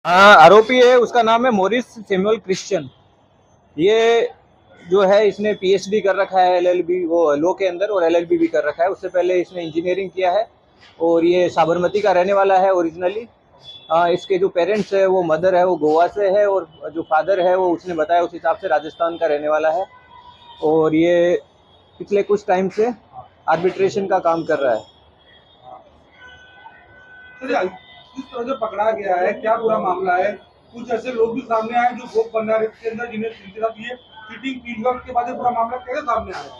आरोपी है, उसका नाम है मॉरिस सैमुअल क्रिश्चियन। ये जो है इसने पीएचडी कर रखा है एलएलबी वो लॉ के अंदर, और एलएलबी भी कर रखा है। उससे पहले इसने इंजीनियरिंग किया है और ये साबरमती का रहने वाला है ओरिजिनली। इसके जो पेरेंट्स है, वो मदर है वो गोवा से है, और जो फादर है वो उसने बताया उस हिसाब से राजस्थान का रहने वाला है। और ये पिछले कुछ टाइम से आर्बिट्रेशन का काम कर रहा है। किस तरह से पकड़ा गया है, क्या पूरा मामला है? कुछ ऐसे लोग भी सामने आए जो भोग भंडारे के अंदर जिन्हें ये चीटिंग की के बाद पूरा मामला कैसे सामने आया?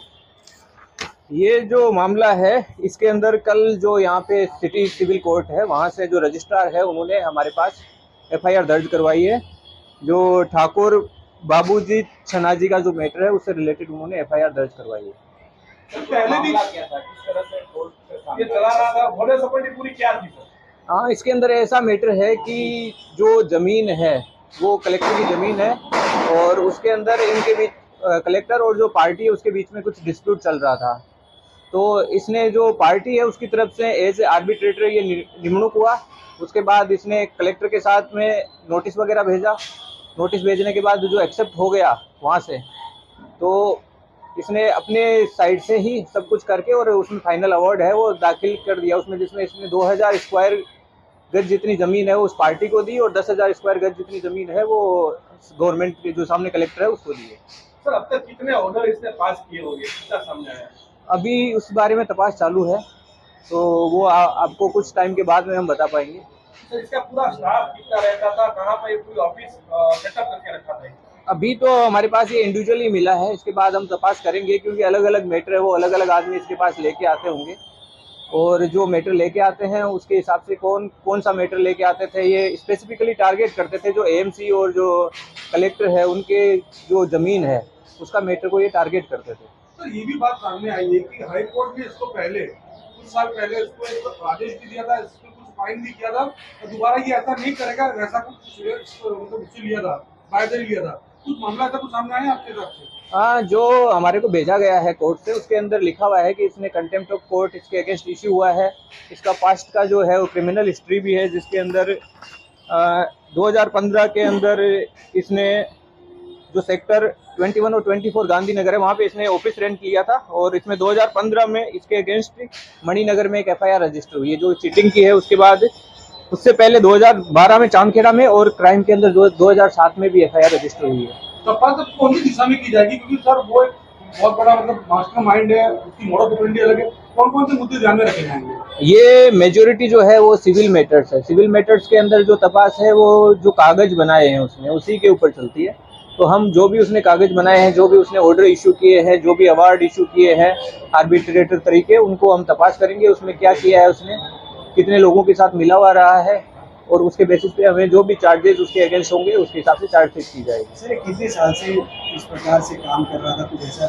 ये जो मामला है इसके अंदर कल जो यहाँ पे सिटी सिविल कोर्ट है वहाँ से जो रजिस्ट्रार है उन्होंने हमारे पास एफआईआर दर्ज करवाई है। जो ठाकुर बाबूजी छनाजी का जो मैटर है उससे रिलेटेड उन्होंने एफआईआर दर्ज करवाई है। पहले भी क्या था, किस तरह से ये चला रहा था, भोले सपाटी पूरी क्या थी? हाँ, इसके अंदर ऐसा मैटर है कि जो ज़मीन है वो कलेक्टर की ज़मीन है, और उसके अंदर इनके बीच कलेक्टर और जो पार्टी है उसके बीच में कुछ डिस्प्यूट चल रहा था। तो इसने जो पार्टी है उसकी तरफ से एज आर्बिट्रेटर ये निमणूक हुआ। उसके बाद इसने कलेक्टर के साथ में नोटिस वगैरह भेजा। नोटिस भेजने के बाद जो एक्सेप्ट हो गया वहाँ से, तो इसने अपने साइड से ही सब कुछ करके और उसमें फाइनल अवार्ड है वो दाखिल कर दिया उसमें, जिसमें इसने 2000 स्क्वायर गज जितनी ज़मीन है वो उस पार्टी को दी, और 10,000 स्क्वायर गज जितनी ज़मीन है वो गवर्नमेंट के जो सामने कलेक्टर है उसको दी है। सर, अब तक कितने ऑर्डर इसने पास किए होंगे, कितना सामने आया? अभी उस बारे में तपास चालू है, तो वो आपको कुछ टाइम के बाद में हम बता पाएंगे। सर, इसका पूरा स्टाफ कितना रहता था, कहाँ पर पूरी ऑफिस सेटअप करके रखा था? अभी तो हमारे पास ये इंडिविजुअली मिला है, इसके बाद हम तपास करेंगे क्योंकि अलग अलग मैटर है वो अलग अलग आदमी इसके पास लेके आते होंगे, और जो मैटर लेके आते हैं उसके हिसाब से कौन सा मैटर लेके आते थे ये स्पेसिफिकली टारगेट करते थे। जो एएमसी और जो कलेक्टर है उनके जो ज़मीन है उसका मैटर को ये टारगेट करते थे। तो ये भी बात सामने आई है कि हाई कोर्ट ने इसको पहले कुछ साल पहले इसको एक आदेश भी दिया था, इसको कुछ फाइन भी किया था और दोबारा ये ऐसा नहीं करेगा, वैसा कुछ मतलब लिया था, बायदरी लिया था। कुछ मामला ऐसा कुछ सामने आया आपके हिसाब से? हाँ, जो हमारे को भेजा गया है कोर्ट से उसके अंदर लिखा हुआ है कि इसने कंटेम्प्ट ऑफ कोर्ट इसके अगेंस्ट इश्यू हुआ है। इसका पास्ट का जो है वो क्रिमिनल हिस्ट्री भी है, जिसके अंदर 2015 के अंदर इसने जो सेक्टर 21 और 24 गांधीनगर है वहाँ पे इसने ऑफिस रेंट लिया था, और इसमें 2015 में इसके अगेंस्ट मणिनगर में एक एफआईआर रजिस्टर हुई है जो चीटिंग की है। उसके बाद उससे पहले 2012 में चांदखेड़ा में, और क्राइम के अंदर 2007 में भी एफआईआर रजिस्टर हुई है। तपास अब कौन सी दिशा में की जाएगी, क्योंकि सर वो एक बहुत बड़ा मतलब मास्टर माइंड है, उसकी मोडस ऑपरेंडी अलग है, कौन कौन से मुद्दे ध्यान में रखे जाएंगे? ये मेजोरिटी जो है वो सिविल मैटर्स है। सिविल मैटर्स के अंदर जो तपास है वो जो कागज बनाए हैं उसने उसी के ऊपर चलती है। तो हम जो भी उसने कागज बनाए हैं, जो भी उसने ऑर्डर इशू किए हैं, जो भी अवार्ड इशू किए हैं आर्बिट्रेटर तरीके, उनको हम तपास करेंगे। उसमें क्या किया है उसने, कितने लोगों के साथ मिला हुआ रहा है, और उसके बेसिस पे हमें जो भी चार्जेस उसके अगेंस्ट होंगे उसके हिसाब से चार्जशीट की जाएगी। सर, कितने साल से इस प्रकार से काम कर रहा था, कुछ ऐसा?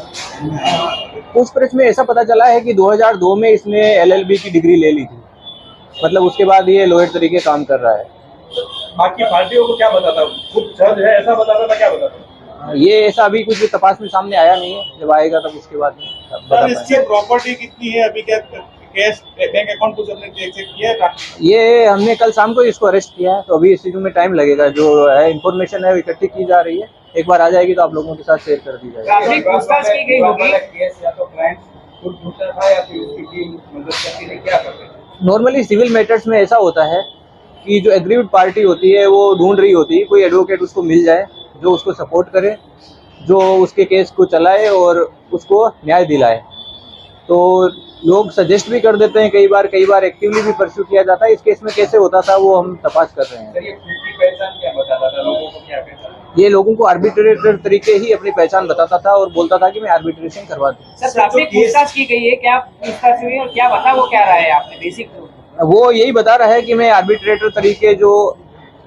पूछपरछ में ऐसा पता चला है कि 2002 में इसने एलएलबी की डिग्री ले ली थी, मतलब उसके बाद ये लॉयर तरीके काम कर रहा है। बाकी पार्टियों को क्या बताता, खुद जज है ऐसा बताता था, क्या बताता? ये ऐसा अभी कुछ तपास में सामने आया नहीं है, जब आएगा तब उसके बाद में बता पाएंगे। इसकी प्रॉपर्टी कितनी है अभी, क्या कैश बैंक अकाउंट कुछ हमने चेक किया है? ये हमने कल शाम को इसको अरेस्ट किया है, तो अभी इस चीज़ में टाइम लगेगा। जो है इन्फॉर्मेशन है वो इकट्ठी की जा रही है, एक बार आ जाएगी तो आप लोगों के साथ शेयर कर दी जाएगी। पूछताछ की गई होगी, या तो क्लाइंट खुद ढूंढता था या फिर उसकी टीम मदद करती थी, क्या करते थे? नॉर्मली सिविल मैटर्स में ऐसा होता है कि जो एग्रीव्ड पार्टी होती है वो ढूंढ रही होती है कोई एडवोकेट उसको मिल जाए जो उसको सपोर्ट करे, जो उसके केस को चलाए और उसको न्याय दिलाए। तो लोग सजेस्ट भी कर देते हैं, कई बार एक्टिवली भी परस्यू किया जाता है। इस केस में कैसे होता था वो हम तपास कर रहे हैं। सर, ये खुद की पहचान क्या बताता था, लोगों को क्या पहचान? ये लोगों को आर्बिट्रेटर तरीके ही अपनी पहचान बताता था और बोलता था कि मैं आर्बिट्रेशन करवा दूं। सर, प्राथमिक पूछताछ की गई है, क्या पूछताछ हुई और क्या बता, वो क्या रहा है आपने बेसिक? वो यही बता रहा है कि मैं आर्बिट्रेटर तरीके जो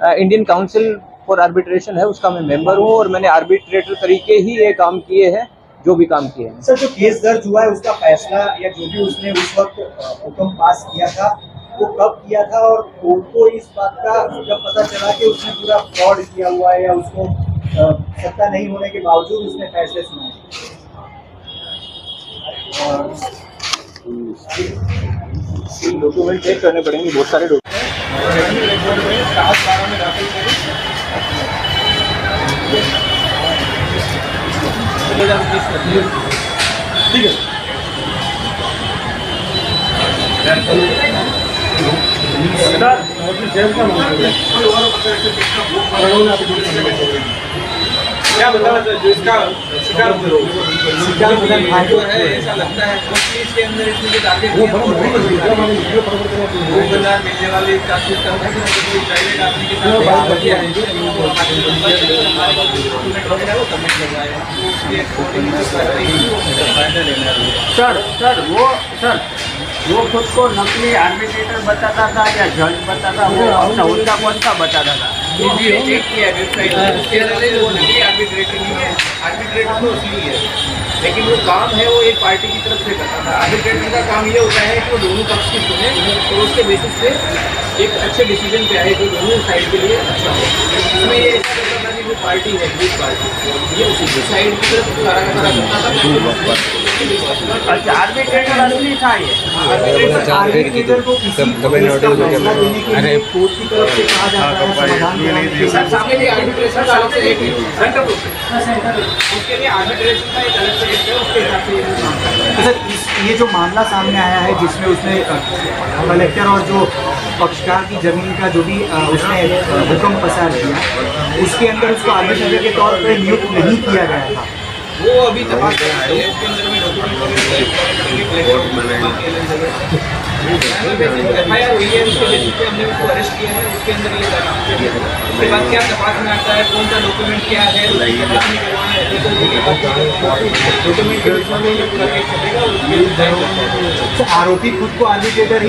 इंडियन काउंसिल फॉर आर्बिट्रेशन है उसका मैं मेंबर हूँ, और मैंने आर्बिट्रेटर तरीके ही ये काम किए हैं जो भी काम किए हैं। सर, जो केस दर्ज हुआ है उसका फैसला या जो भी उसने उस वक्त हुक्म पास किया था वो कब किया था, और कोर्ट को इस बात का जब पता चला कि उसने पूरा फ्रॉड किया हुआ है या उसको सत्ता नहीं होने के बावजूद उसने फैसले सुनाए? डॉक्यूमेंट चेक करने पड़ेंगे, बहुत सारे डॉक्यूमेंट। टेक्निकल रिपोर्ट में 7/12 में दाखिल करी। 2020 में ठीक है। क्या बताना सर, जो इसका शिकार जो है ऐसा लगता है कि इसके अंदर इसमें जो टारगेट मिलने वाले चांसेस कम है कि प्राइवेट आदमी के साथ बात किया है वो सबमिट करवाएगा उसके अकॉर्डिंग फायदा लेना है। सर वो खुद को नकली आर्बिट्रेटर बताता था या जज बताता, वो अपना उनका कौन सा बताता था? चेक किया वेबसाइट पर, उसके अंदर वो नकली आर्बिट्रेटर नहीं है, आर्बिट्रेटर तो असली है, लेकिन वो काम है वो एक पार्टी की तरफ से करता था। आर्बिट्रेटर का काम ये होता है कि वो दोनों पक्ष की सुने और उसके बेसिस पे एक अच्छे डिसीजन पे आए जो दोनों साइड के लिए अच्छा हो। इसमें ये ऐसा करता था कि जो पार्टी है विरोध पार्टी ये उसी साइड की तरफ सारा का सारा करता था। अच्छा, आर्बिट्रेटर असली था ये? आर्बिट्रेटर को किसी केस का फैसला देने के लिए कोर्ट की तरफ से कहा जाता है, समाधान कराने के लिए। सर सामने भी आर्बिट्रेशन का अलग से एक सेंटर उसके लिए आर्बिट्रेशन का एक अलग से एक है, उसके हिसाब से ये काम करता है। तो सर ये जो मामला सामने आया है जिसमें उसने कलेक्टर और जो पक्षकार की जमीन का जो भी उसने हुक्म पसार किया उसके अंदर उसको आर्बिट्रेटर के तौर पर नियुक्त नहीं किया गया था। वो अभी तपास कर रहे हैं, उसके अंदर में डॉक्यूमेंट एफआईआर हुई है, उसके बेसिस पे हमने उसको अरेस्ट किया है, उसके अंदर ये उसके बाद क्या तपास में आता है, कौन सा डॉक्यूमेंट क्या है, तपास नहीं करवाना है डॉक्यूमेंट के पूरा केस चलेगा। आरोपी खुद को आर्बिट्रेटर